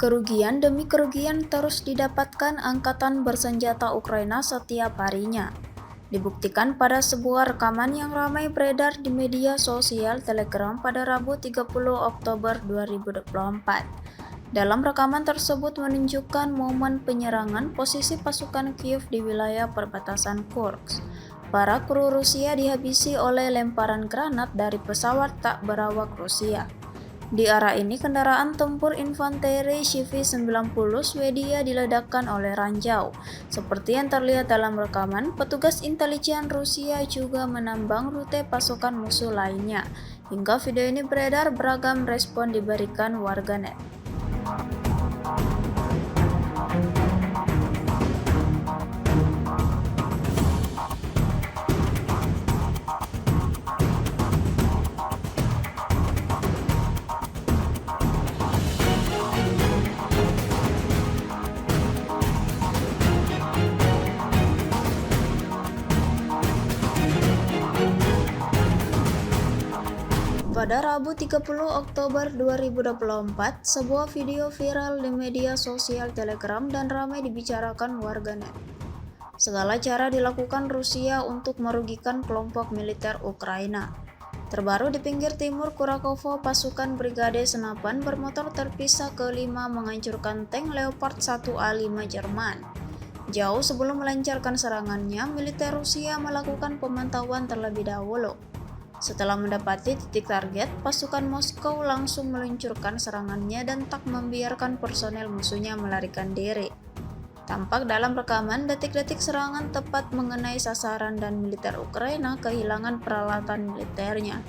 Kerugian demi kerugian terus didapatkan angkatan bersenjata Ukraina setiap harinya. Dibuktikan pada sebuah rekaman yang ramai beredar di media sosial Telegram pada Rabu 30 Oktober 2024. Dalam rekaman tersebut menunjukkan momen penyerangan posisi pasukan Kiev di wilayah perbatasan Kursk. Para kru Rusia dihabisi oleh lemparan granat dari pesawat tak berawak Rusia. Di arah ini, kendaraan tempur infanteri CV-90 Swedia diledakkan oleh ranjau. Seperti yang terlihat dalam rekaman, petugas intelijen Rusia juga menambang rute pasukan musuh lainnya. Hingga video ini beredar, beragam respon diberikan warganet. Pada Rabu 30 Oktober 2024, sebuah video viral di media sosial Telegram dan ramai dibicarakan warganet. Segala cara dilakukan Rusia untuk merugikan kelompok militer Ukraina. Terbaru di pinggir timur Kurakovo, pasukan Brigade Senapan bermotor terpisah ke-5 menghancurkan tank Leopard 1A5 Jerman. Jauh sebelum melancarkan serangannya, militer Rusia melakukan pemantauan terlebih dahulu. Setelah mendapati titik target, pasukan Moskow langsung meluncurkan serangannya dan tak membiarkan personel musuhnya melarikan diri. Tampak dalam rekaman detik-detik serangan tepat mengenai sasaran dan militer Ukraina kehilangan peralatan militernya.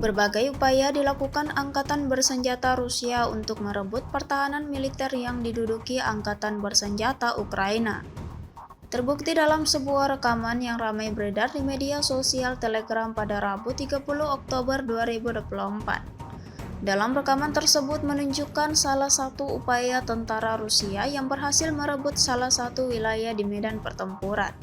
Berbagai upaya dilakukan angkatan bersenjata Rusia untuk merebut pertahanan militer yang diduduki angkatan bersenjata Ukraina. Terbukti dalam sebuah rekaman yang ramai beredar di media sosial Telegram pada Rabu 30 Oktober 2024. Dalam rekaman tersebut menunjukkan salah satu upaya tentara Rusia yang berhasil merebut salah satu wilayah di medan pertempuran.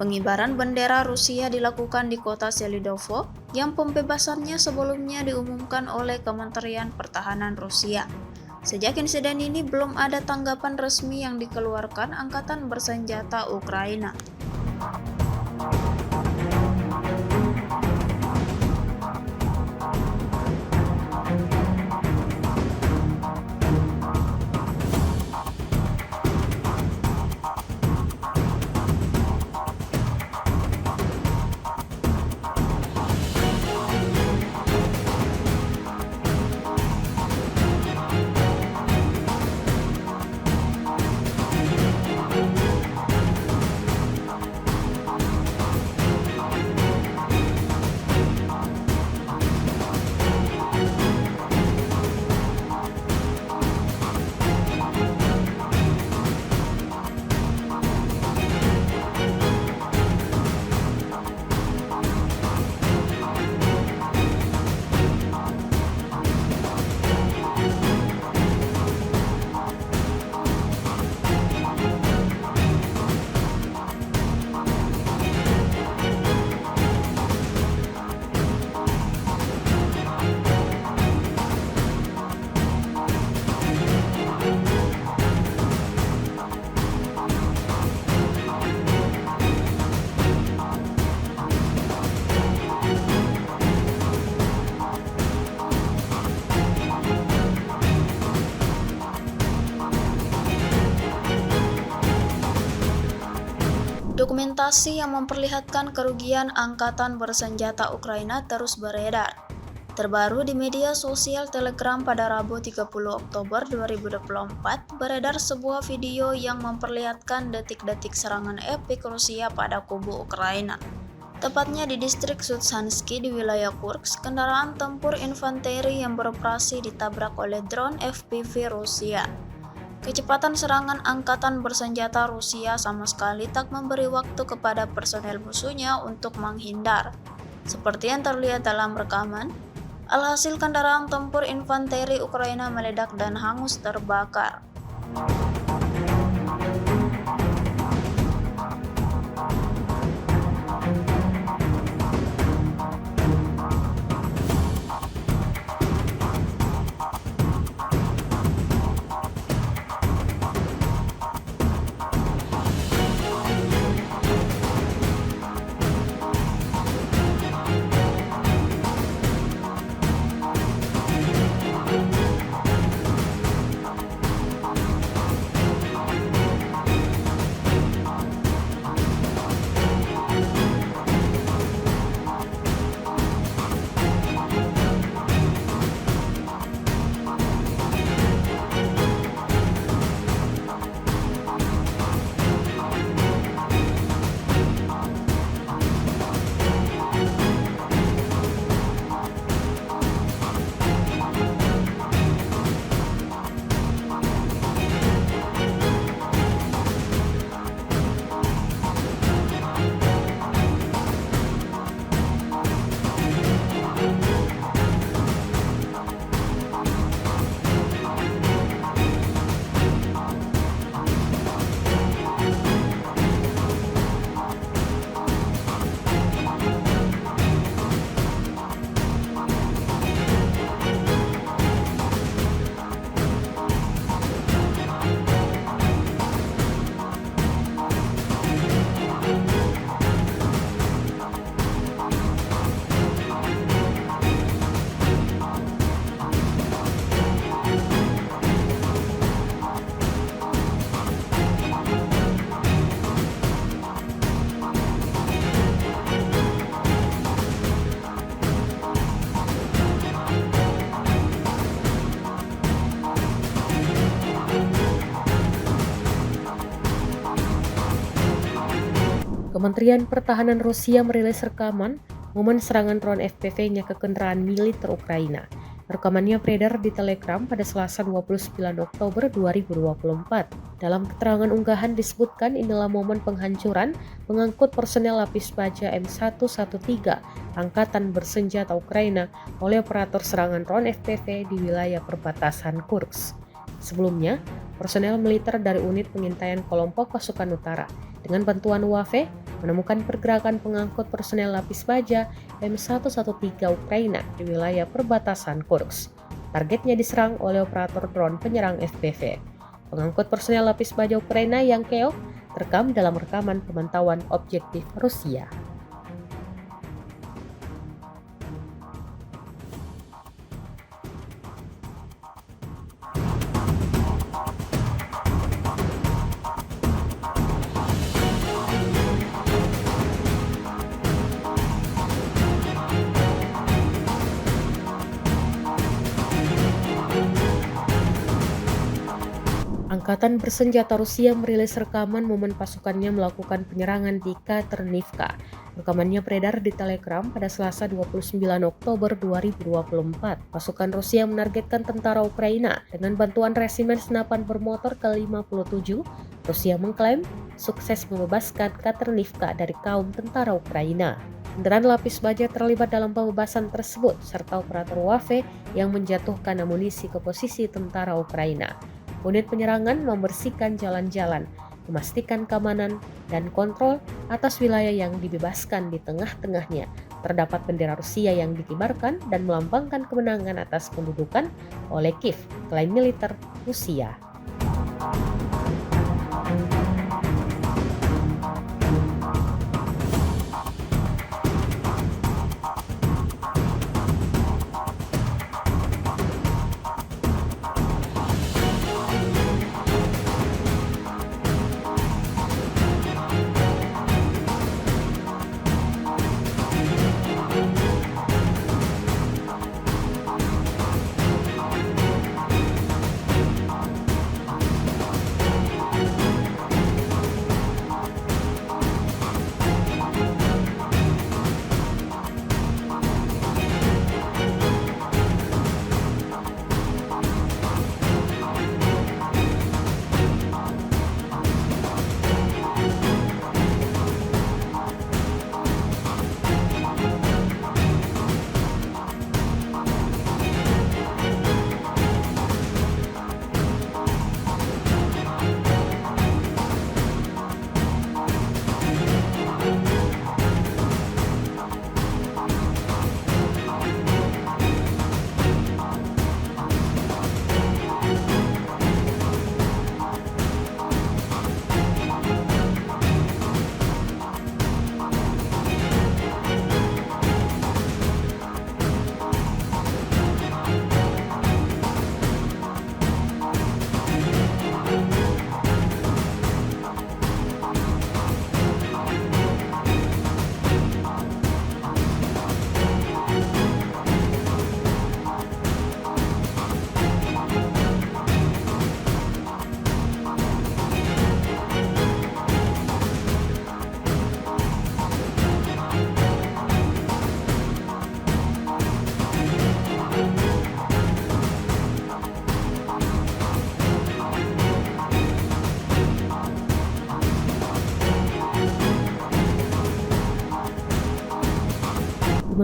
Pengibaran bendera Rusia dilakukan di kota Selidovo, yang pembebasannya sebelumnya diumumkan oleh Kementerian Pertahanan Rusia. Sejak insiden ini belum ada tanggapan resmi yang dikeluarkan angkatan bersenjata Ukraina. dokumentasi yang memperlihatkan kerugian angkatan bersenjata Ukraina terus beredar. Terbaru di media sosial Telegram pada Rabu 30 Oktober 2024 beredar sebuah video yang memperlihatkan detik-detik serangan epik Rusia pada kubu Ukraina. Tepatnya di distrik Sudsansky di wilayah Kursk, kendaraan tempur infanteri yang beroperasi ditabrak oleh drone FPV Rusia. Kecepatan serangan angkatan bersenjata Rusia sama sekali tak memberi waktu kepada personel musuhnya untuk menghindar. Seperti yang terlihat dalam rekaman, alhasil kendaraan tempur infanteri Ukraina meledak dan hangus terbakar. Kementerian Pertahanan Rusia merilis rekaman momen serangan drone FPV-nya ke kendaraan militer Ukraina. Rekamannya beredar di Telegram pada Selasa 29 Oktober 2024. Dalam keterangan unggahan disebutkan inilah momen penghancuran pengangkut personel lapis baja M113 Angkatan Bersenjata Ukraina oleh operator serangan drone FPV di wilayah perbatasan Kursk. Sebelumnya, personel militer dari unit pengintaian kelompok pasukan utara dengan bantuan UAV menemukan pergerakan pengangkut personel lapis baja M113 Ukraina di wilayah perbatasan Kursk. Targetnya diserang oleh operator drone penyerang FPV. Pengangkut personel lapis baja Ukraina yang keok terekam dalam rekaman pemantauan objektif Rusia. Angkatan bersenjata Rusia merilis rekaman momen pasukannya melakukan penyerangan di Katernivka. Rekamannya beredar di Telegram pada Selasa 29 Oktober 2024. Pasukan Rusia menargetkan tentara Ukraina dengan bantuan resimen senapan bermotor ke-57. Rusia mengklaim sukses membebaskan Katernivka dari kaum tentara Ukraina. Kendaraan lapis baja terlibat dalam pembebasan tersebut serta operator UAV yang menjatuhkan amunisi ke posisi tentara Ukraina. Unit penyerangan membersihkan jalan-jalan, memastikan keamanan dan kontrol atas wilayah yang dibebaskan. Di tengah-tengahnya terdapat bendera Rusia yang dikibarkan dan melambangkan kemenangan atas pendudukan oleh Kiev, klaim militer Rusia.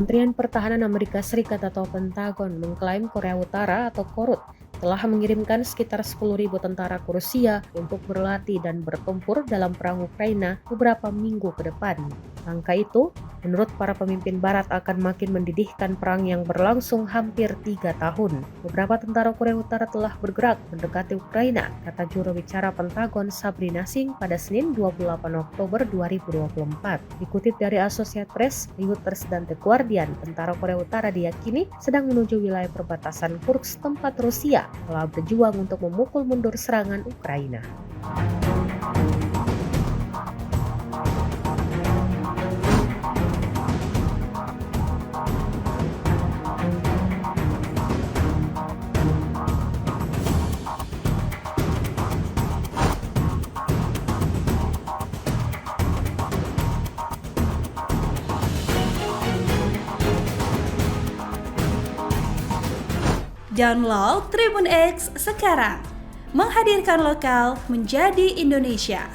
Kementerian Pertahanan Amerika Serikat atau Pentagon mengklaim Korea Utara atau Korut telah mengirimkan sekitar 10.000 tentara ke Rusia untuk berlatih dan bertempur dalam perang Ukraina beberapa minggu ke depan. Angka itu, menurut para pemimpin Barat, akan makin mendidihkan perang yang berlangsung hampir 3 tahun. Beberapa tentara Korea Utara telah bergerak mendekati Ukraina, kata juru bicara Pentagon Sabrina Singh pada Senin 28 Oktober 2024. Dikutip dari Associated Press, Reuters, dan The Guardian, tentara Korea Utara diyakini sedang menuju wilayah perbatasan Kursk tempat Rusia telah berjuang untuk memukul mundur serangan Ukraina. Download Tribun X sekarang, menghadirkan lokal menjadi Indonesia.